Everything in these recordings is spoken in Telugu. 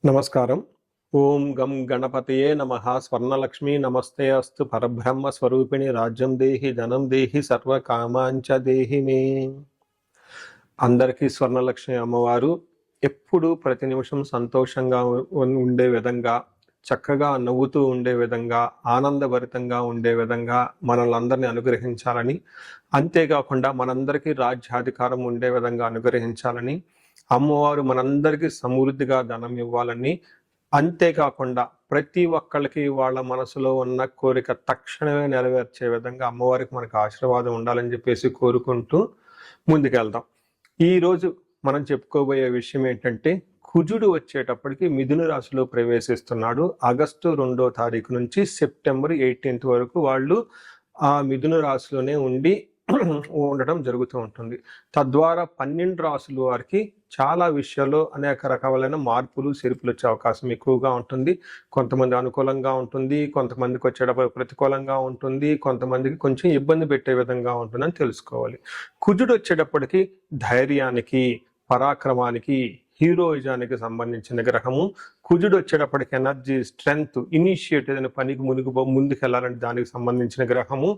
నమస్కారం. ఓం గం గణపతయే నమః. స్వర్ణలక్ష్మీ నమస్తే అస్తు. పరబ్రహ్మ స్వరూపిణి రాజ్యం దేహి ధనం దేహి సర్వకామాంచ దేహి మే. అందరికీ స్వర్ణలక్ష్మి అమ్మవారు ఎప్పుడు ప్రతి నిమిషం సంతోషంగా ఉండే విధంగా, చక్కగా నవ్వుతూ ఉండే విధంగా, ఆనందభరితంగా ఉండే విధంగా మనల్ని అందరినీ అనుగ్రహించాలని, అంతేకాకుండా మనందరికీ రాజ్యాధికారం ఉండే విధంగా అనుగ్రహించాలని, అమ్మవారు మనందరికీ సమృద్ధిగా ధనం ఇవ్వాలని, అంతేకాకుండా ప్రతి ఒక్కళ్ళకి వాళ్ళ మనసులో ఉన్న కోరిక తక్షణమే నెరవేర్చే విధంగా అమ్మవారికి మనకు ఆశీర్వాదం ఉండాలని చెప్పేసి కోరుకుంటూ ముందుకెళ్దాం. ఈరోజు మనం చెప్పుకోబోయే విషయం ఏంటంటే, కుజుడు వచ్చేటప్పటికి మిథున రాశిలో ప్రవేశిస్తున్నాడు. ఆగస్టు 2వ తారీఖు నుంచి సెప్టెంబర్ 18th వరకు వాళ్ళు ఆ మిథున రాశిలోనే ఉండటం జరుగుతూ ఉంటుంది. తద్వారా 12 రాశుల వారికి చాలా విషయాల్లో అనేక రకాలైన మార్పులు చేర్పులు వచ్చే అవకాశం ఎక్కువగా ఉంటుంది. కొంతమంది అనుకూలంగా ఉంటుంది, కొంతమందికి వచ్చేటప్పుడు ప్రతికూలంగా ఉంటుంది, కొంతమందికి కొంచెం ఇబ్బంది పెట్టే విధంగా ఉంటుందని తెలుసుకోవాలి. కుజుడు వచ్చేటప్పటికి ధైర్యానికి, పరాక్రమానికి, హీరోయిజానికి సంబంధించిన గ్రహము. కుజుడు వచ్చేటప్పటికి ఎనర్జీ, స్ట్రెంగ్త్, ఇనిషియేటివ్ అనే పనికి ముందుకెళ్ళాలంటే దానికి సంబంధించిన గ్రహము.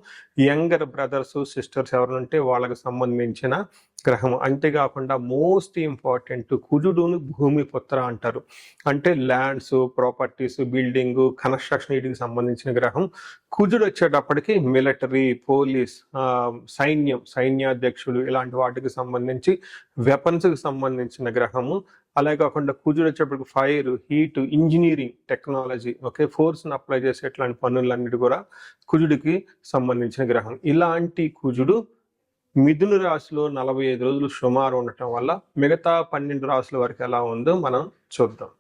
యంగర్ బ్రదర్స్ సిస్టర్స్ ఎవరుంటే వాళ్ళకి సంబంధించిన గ్రహము. అంతేకాకుండా మోస్ట్ ఇంపార్టెంట్, కుజుడును భూమి పుత్ర అంటారు. అంటే ల్యాండ్స్, ప్రాపర్టీస్, బిల్డింగ్, కన్స్ట్రక్షన్ వీటికి సంబంధించిన గ్రహం. కుజుడు వచ్చేటప్పటికి మిలిటరీ, పోలీస్, సైన్యాధ్యక్షులు ఇలాంటి వాటికి సంబంధించి వెపన్స్కి సంబంధించిన గ్రహము. అలాగే కాకుండా కుజుడు వచ్చేప్పటికి ఫైర్, హీట్, ఇంజనీరింగ్, టెక్నాలజీ, ఫోర్స్ని అప్లై చేసే ఇట్లాంటి పనులన్నిటి కూడా కుజుడికి సంబంధించిన గ్రహం. ఇలాంటి కుజుడు మిథున రాశిలో 45 రోజులు సుమారు ఉండటం వల్ల మిగతా 12 రాశుల వరకు ఎలా ఉందో మనం చూద్దాం.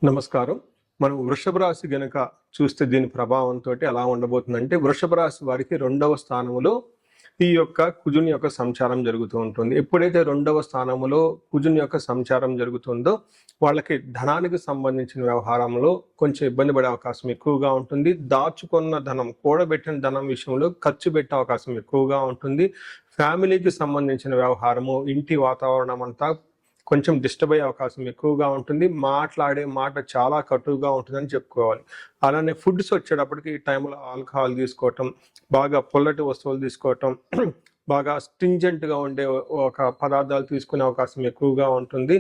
నమస్కారం. మనం వృషభ రాశి గనక చూస్తే దీని ప్రభావంతో ఎలా ఉండబోతుందంటే, వృషభ రాశి వారికి 2వ స్థానంలో ఈ యొక్క కుజుని యొక్క సంచారం జరుగుతూ ఉంటుంది. ఎప్పుడైతే 2వ స్థానంలో కుజుని యొక్క సంచారం జరుగుతుందో వాళ్ళకి ధనానికి సంబంధించిన వ్యవహారంలో కొంచెం ఇబ్బంది పడే అవకాశం ఎక్కువగా ఉంటుంది. దాచుకున్న ధనం, కూడబెట్టిన ధనం విషయంలో ఖర్చు పెట్టే అవకాశం ఎక్కువగా ఉంటుంది. ఫ్యామిలీకి సంబంధించిన వ్యవహారము, ఇంటి వాతావరణం అంతా కొంచెం డిస్టర్బ్ అయ్యే అవకాశం ఎక్కువగా ఉంటుంది. మాట్లాడే మాట చాలా కటువుగా ఉంటుందని చెప్పుకోవాలి. అలానే ఫుడ్స్ వచ్చేటప్పటికి ఈ టైంలో ఆల్కహాల్ తీసుకోవటం, బాగా పొల్లటి వస్తువులు తీసుకోవటం, బాగా స్ట్రింజెంట్గా ఉండే ఒక పదార్థాలు తీసుకునే అవకాశం ఎక్కువగా ఉంటుంది.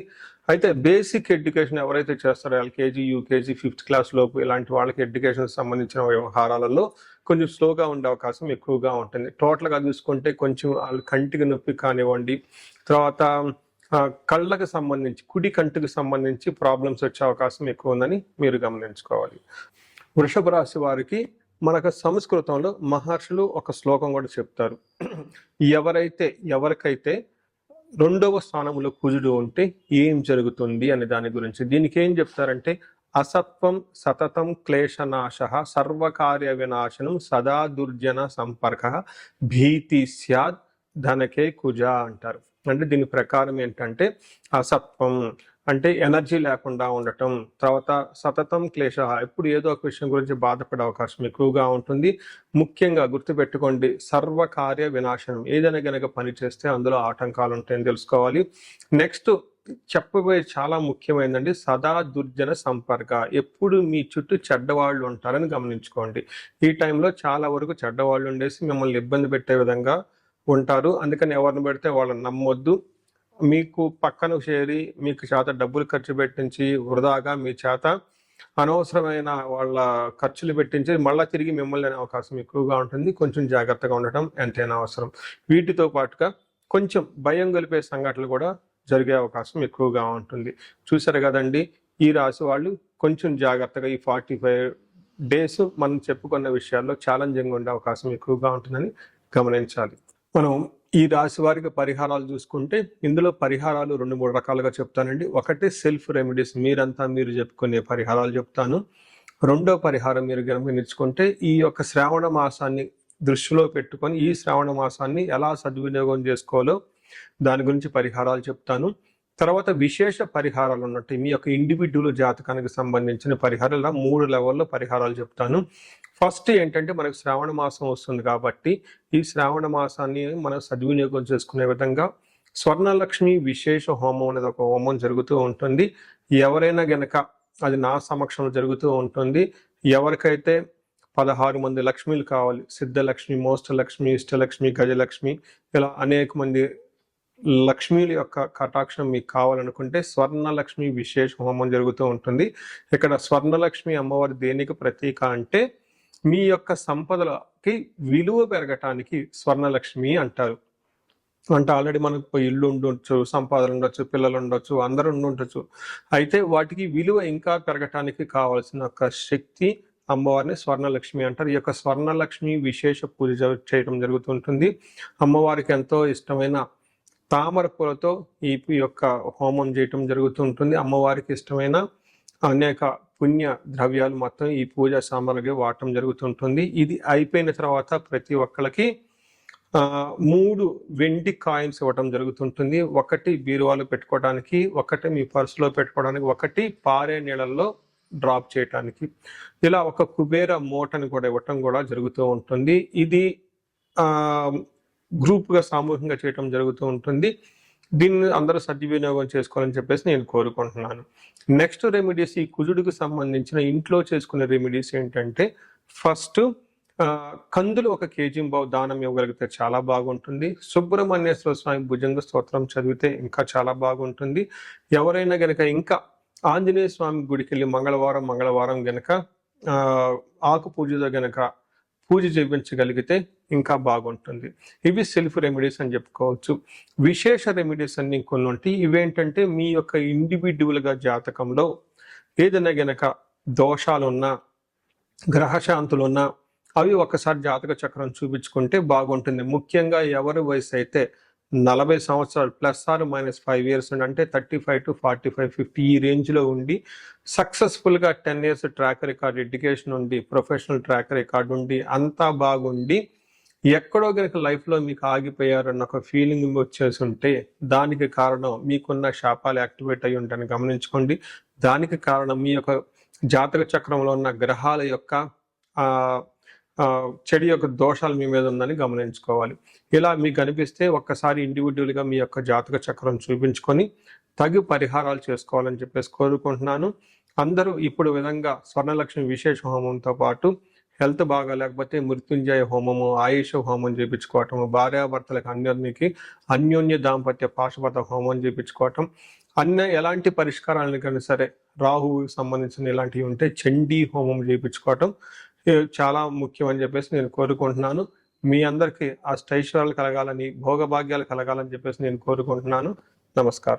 అయితే బేసిక్ ఎడ్యుకేషన్ ఎవరైతే చేస్తారో ఎల్కేజీ, యూకేజీ, 5th క్లాస్ లోపు ఇలాంటి వాళ్ళకి ఎడ్యుకేషన్ సంబంధించిన వ్యవహారాలలో కొంచెం స్లోగా ఉండే అవకాశం ఎక్కువగా ఉంటుంది. టోటల్గా చూసుకుంటే కొంచెం కంటికి నొప్పి కానివ్వండి, తర్వాత కళ్ళకు సంబంధించి, కుడి కంటికి సంబంధించి ప్రాబ్లమ్స్ వచ్చే అవకాశం ఎక్కువ ఉందని మీరు గమనించుకోవాలి. వృషభ రాశి వారికి మనకు సంస్కృతంలో మహర్షులు ఒక శ్లోకం కూడా చెప్తారు. ఎవరికైతే 2వ స్థానంలో కుజుడు ఉంటే ఏం జరుగుతుంది అనే దాని గురించి. దీనికి ఏం చెప్తారంటే, అసత్వం సతతం క్లేశనాశ సర్వకార్య వినాశనం సదా దుర్జన సంపర్క భీతి స్యాద్ ధనకే కుజ అంటారు. అంటే దీని ప్రకారం ఏంటంటే, అసత్వం అంటే ఎనర్జీ లేకుండా ఉండటం, తర్వాత సతతం క్లేశ ఎప్పుడు ఏదో ఒక విషయం గురించి బాధపడే అవకాశం ఎక్కువగా ఉంటుంది. ముఖ్యంగా గుర్తుపెట్టుకోండి, సర్వకార్య వినాశనం, ఏదైనా గనక పని చేస్తే అందులో ఆటంకాలు ఉంటాయని తెలుసుకోవాలి. నెక్స్ట్ చెప్పబోయే చాలా ముఖ్యమైనదండి, సదా దుర్జన సంపర్క. ఎప్పుడు మీ చుట్టూ చెడ్డవాళ్ళు ఉంటారని గమనించుకోండి. ఈ టైంలో చాలా వరకు చెడ్డవాళ్ళు ఉండేసి మిమ్మల్ని ఇబ్బంది పెట్టే విధంగా ఉంటారు. అందుకని ఎవరిని పెడితే వాళ్ళని నమ్మొద్దు. మీకు పక్కన చేరి మీకు చేత డబ్బులు ఖర్చు పెట్టించి వృధాగా మీ చేత అనవసరమైన వాళ్ళ ఖర్చులు పెట్టించి మళ్ళీ తిరిగి మిమ్మల్ని అనే అవకాశం ఎక్కువగా ఉంటుంది. కొంచెం జాగ్రత్తగా ఉండటం ఎంతైనా అవసరం. వీటితో పాటుగా కొంచెం భయం గొలిపే సంఘటనలు కూడా జరిగే అవకాశం ఎక్కువగా ఉంటుంది. చూసారు కదండి, ఈ రాశి వాళ్ళు కొంచెం జాగ్రత్తగా ఈ 45 days మనం చెప్పుకున్న విషయాల్లో ఛాలెంజింగ్ ఉండే అవకాశం ఎక్కువగా ఉంటుందని గమనించాలి. మనం ఈ రాశి వారికి పరిహారాలు చూసుకుంటే, ఇందులో పరిహారాలు 2-3 రకాలుగా చెప్తానండి. ఒకటి సెల్ఫ్ రెమెడీస్, మీరు చెప్పుకునే పరిహారాలు చెప్తాను. 2వ పరిహారం మీరు గమనించుకుంటే, ఈ యొక్క శ్రావణ మాసాన్ని దృష్టిలో పెట్టుకొని ఈ శ్రావణ మాసాన్ని ఎలా సద్వినియోగం చేసుకోవాలో దాని గురించి పరిహారాలు చెప్తాను. తర్వాత విశేష పరిహారాలు ఉన్నట్టు మీ యొక్క ఇండివిడ్యువల్ జాతకానికి సంబంధించిన పరిహారాలు 3 లెవెల్లో పరిహారాలు చెప్తాను. ఫస్ట్ ఏంటంటే, మనకు శ్రావణ మాసం వస్తుంది కాబట్టి ఈ శ్రావణ మాసాన్ని మనం సద్వినియోగం చేసుకునే విధంగా స్వర్ణలక్ష్మి విశేష హోమం అనేది ఒక హోమం జరుగుతూ ఉంటుంది. ఎవరైనా గనక అది నా సమక్షంలో జరుగుతూ ఉంటుంది. ఎవరికైతే 16 మంది లక్ష్మీలు కావాలి, సిద్ధలక్ష్మి, మోష్టలక్ష్మి, ఇష్టలక్ష్మి, గజలక్ష్మి, ఇలా అనేక మంది లక్ష్మీల యొక్క కటాక్షం మీకు కావాలనుకుంటే స్వర్ణలక్ష్మి విశేష హోమం జరుగుతూ ఉంటుంది. ఇక్కడ స్వర్ణలక్ష్మి అమ్మవారి దేనికి ప్రతీక అంటే మీ యొక్క సంపదలకి విలువ పెరగటానికి స్వర్ణలక్ష్మి అంటారు. అంటే ఆల్రెడీ మనకు ఇల్లు ఉండొచ్చు, సంపాదన ఉండొచ్చు, పిల్లలు ఉండొచ్చు, అందరూ ఉండొచ్చు. అయితే వాటికి విలువ ఇంకా పెరగటానికి కావాల్సిన ఒక శక్తి అమ్మవారిని స్వర్ణలక్ష్మి అంటారు. ఈ యొక్క స్వర్ణలక్ష్మి విశేష పూజ చేయడం జరుగుతుంటుంది. అమ్మవారికి ఎంతో ఇష్టమైన తామర పూలతో ఈ యొక్క హోమం చేయటం జరుగుతుంటుంది. అమ్మవారికి ఇష్టమైన అనేక పుణ్య ద్రవ్యాలు మొత్తం ఈ పూజా సామాగ్రి వాడటం జరుగుతుంటుంది. ఇది అయిపోయిన తర్వాత ప్రతి ఒక్కరికి 3 వెండి కాయిన్స్ ఇవ్వటం జరుగుతుంటుంది. ఒకటి బీరువాలో పెట్టుకోవడానికి, ఒకటి మీ పర్సులో పెట్టుకోవడానికి, ఒకటి పారే నీళ్ళల్లో డ్రాప్ చేయటానికి. ఇలా ఒక కుబేర మూటని కూడా ఇవ్వటం కూడా జరుగుతూ ఉంటుంది. ఇది గ్రూప్గా సామూహికంగా చేయటం జరుగుతూ ఉంటుంది. దీన్ని అందరూ సద్వినియోగం చేసుకోవాలని చెప్పేసి నేను కోరుకుంటున్నాను. నెక్స్ట్ రెమెడీస్, ఈ కుజుడికి సంబంధించిన ఇంట్లో చేసుకునే రెమెడీస్ ఏంటంటే, ఫస్ట్ కందులు 1 kg దానం ఇవ్వగలిగితే చాలా బాగుంటుంది. సుబ్రహ్మణ్యేశ్వర స్వామి భుజంగ స్తోత్రం చదివితే ఇంకా చాలా బాగుంటుంది. ఎవరైనా గనక ఇంకా ఆంజనేయ స్వామి గుడికి వెళ్ళి మంగళవారం గనక ఆకు పూజతో గనక పూజ చేయించగలిగితే ఇంకా బాగుంటుంది. ఇవి సెల్ఫ్ రెమెడీస్ అని చెప్పుకోవచ్చు. విశేష రెమెడీస్ అన్ని కొన్ని ఉంటాయి. ఇవేంటంటే మీ యొక్క ఇండివిడ్యువల్గా జాతకంలో ఏదైనా గనక దోషాలున్నా, గ్రహశాంతులున్నా అవి ఒకసారి జాతక చక్రం చూపించుకుంటే బాగుంటుంది. ముఖ్యంగా ఎవరి వయసు అయితే 40 సంవత్సరాలు +/- 5 years అంటే 35 to 45, 50 ఈ రేంజ్లో ఉండి సక్సెస్ఫుల్గా 10 years ట్రాక్ రికార్డ్, ఎడ్యుకేషన్ ఉండి, ప్రొఫెషనల్ ట్రాక్ రికార్డ్ ఉండి, అంతా బాగుండి ఎక్కడో కనుక లైఫ్లో మీకు ఆగిపోయారన్న ఒక ఫీలింగ్ వచ్చేసి ఉంటే దానికి కారణం మీకున్న శాపాలు యాక్టివేట్ అయ్యి ఉంటాయని గమనించుకోండి. దానికి కారణం మీ యొక్క జాతక చక్రంలో ఉన్న గ్రహాల యొక్క చెడు యొక్క దోషాలు మీ మీద ఉందని గమనించుకోవాలి. ఇలా మీకు అనిపిస్తే ఒక్కసారి ఇండివిజువల్గా మీ యొక్క జాతక చక్రం చూపించుకొని తగు పరిహారాలు చేసుకోవాలని చెప్పేసి కోరుకుంటున్నాను. అందరూ ఇప్పుడు విధంగా స్వర్ణలక్ష్మి విశేష హోమంతో పాటు హెల్త్ బాగా లేకపోతే మృత్యుంజయ హోమము, ఆయుష హోమం చేయించుకోవటము, భార్యాభర్తలకు అందరికి అన్యోన్య దాంపత్య పాశుపత హోమం చేయించుకోవటం, ఎలాంటి పరిష్కారాలను కానీ సరే రాహువుకి సంబంధించిన ఇలాంటివి ఉంటే చండీ హోమం చేయించుకోవటం చాలా ముఖ్యం అని చెప్పేసి నేను కోరుకుంటున్నాను. మీ అందరికీ అష్టైశ్వర్యాలు కలగాలని, భోగభాగ్యాలు కలగాలని చెప్పేసి నేను కోరుకుంటున్నాను. నమస్కారం.